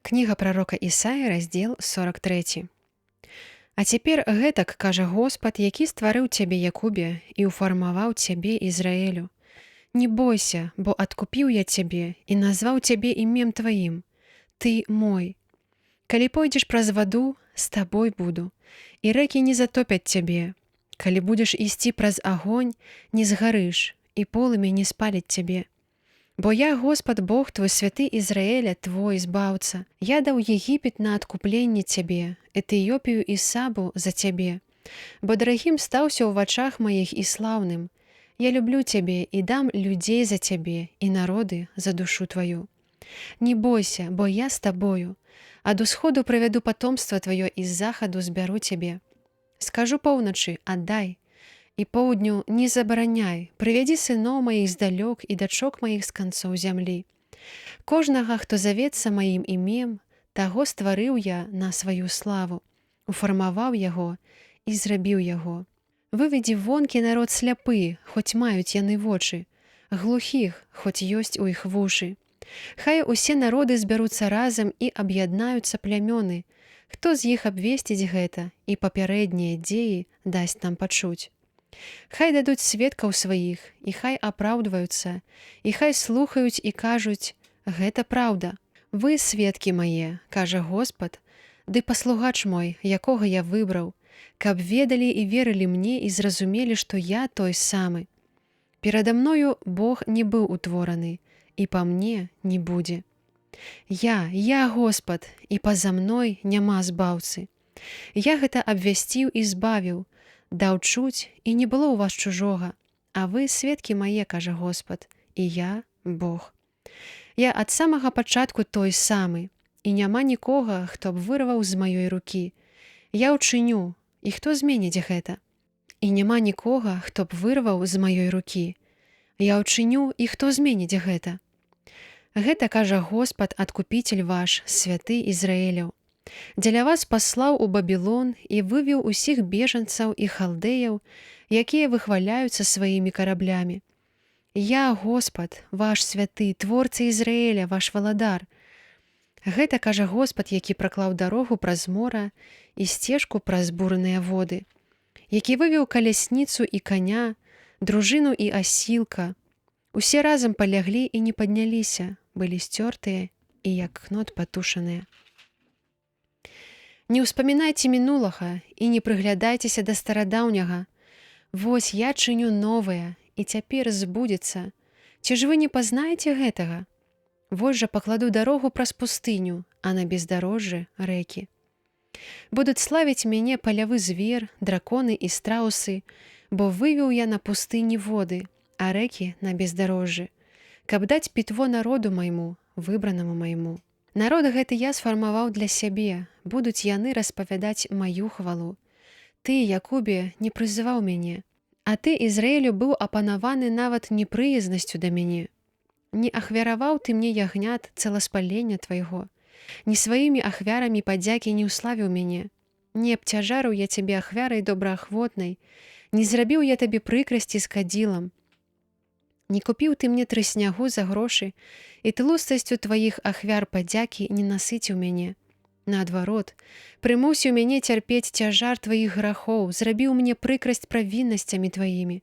Кніга прарока Ісаі, раздзел 43. А цяпер гэтак кажа Господ, які стварыў цябе, Якубе, і ўфармаваў цябе, Ізраэлю. Не бойся, бо адкупіў я цябе і назваў цябе імем тваім. Ты мой. Калі пойдзеш праз ваду, з табой буду, і рэкі не затопяць цябе. Калі будзеш ісці праз агонь, не згарыш, і полымя не спаліць цябе. Бо я, Господ Бог твой, святы Ізраэля, твой збаўца. Я даў Егіпет на адкупленне цябе, Этыёпію і Сабу за цябе. Бо дарагім стаўся ў вачах маіх і слаўным. Я люблю цябе і дам людзей за цябе і народы за душу тваю. Не бойся, бо я з табою. Ад усходу правяду патомства тваё і з захаду збяру цябе. Скажу поўначы, аддай, і поўдню не забараняй, прывядзі сыноў маіх здалёк і дачок маіх з канцоў зямлі. Кожнага, хто завецца маім імем, таго стварыў я на сваю славу, уфармаваў яго і зрабіў яго. Выведзі вонкі народ сляпы, хоць маюць яны вочы, глухіх, хоць ёсць у іх вушы. Хай усе народы збяруцца разам і аб'яднаюцца плямёны, хто з іх абвесціць гэта і папярэднія дзеі дасць нам пачуць. Хай дадуць сведкаў сваіх, і хай апраўдваюцца, і хай слухаюць і кажуць: гэта праўда. Вы сведкі мае, кажа Господ, ды паслугач мой, якога я выбраў, каб ведалі і верылі мне і зразумелі, што я той самы. Перада мною Бог не быў утвораны, і па мне не будзе. Я Господ, і па-за мной няма збаўцы. Я гэта абвясціў і збавіў, даў чуць, і не было ў вас чужога, а вы сведкі мае, кажа Господ, і я Бог. Я ад самага пачатку той самы, і няма нікога, хто б вырваў з маёй рукі. Я ўчыню, і хто зменіць гэта? І няма нікога, хто б вырваў з маёй рукі. Я ўчыню, і хто зменіць гэта? Гэта кажа Господ, адкупіцель ваш, святы Ізраэляў. Дзеля вас паслаў у Бабілон і вывеў усіх бежанцаў і халдэяў, якія выхваляюцца сваімі караблямі. Я, Господ, ваш святы, творца Ізраэля, ваш валадар. Гэта кажа Господ, які праклаў дарогу праз мора і сцежку праз бурныя воды, які вывеў калясніцу і каня, дружыну і асілка. Усе разам паляглі і не падняліся, былі сцёртыя і як кнот патушаныя. Не ўспамінайце мінулага і не прыглядайцеся да старадаўняга. Вось я чыню новае, і цяпер збудзецца. Ці ж вы не пазнаеце гэтага? Вось жа пакладу дарогу праз пустыню, а на бездарожжы рэкі. Будуць славіць мяне палявы звер, драконы і страусы, бо вывеў я на пустыні воды, а рэкі на бездарожжы, каб даць пітво народу майму, выбранаму майму. Народ гэты я сфармаваў для сябе, будуць яны распавядаць маю хвалу. Ты, Якубе, не прызываў мяне, а ты, Ізраэлю, быў апанаваны нават непрыязнасцю да мяне. Не ахвяраваў ты мне ягнят цэласпалення твайго, ні сваімі ахвярамі падзякі не ўславіў мяне. Не абцяжарыў я цябе ахвярай добраахвотнай, не зрабіў я табе прыкрасці з кадзілам. Не купіў ты мне трыснягу за грошы, і тлустасцю тваіх ахвяр падзякі не насыціў мяне. Наадварот, прымусіў мяне цярпець цяжар тваіх грахоў, зрабіў мне прыкрасць правіннасцямі тваімі.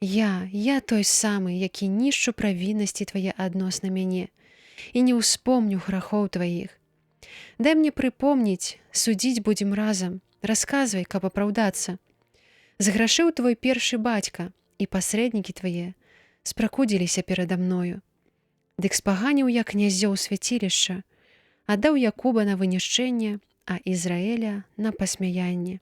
Я той самы, які нішчу правіннасці твае адносна мяне, і не ўспомню грахоў тваіх. Дай мне прыпомніць, судзіць будзем разам, расказвай, каб апраўдацца. Зграшыў твой першы бацька, і пасрэднікі твае спракудзіліся перада мною. Дык спаганіў я князёў свяцілішча, аддаў Якуба на вынішчэнне, а Ізраэля на пасмяянне.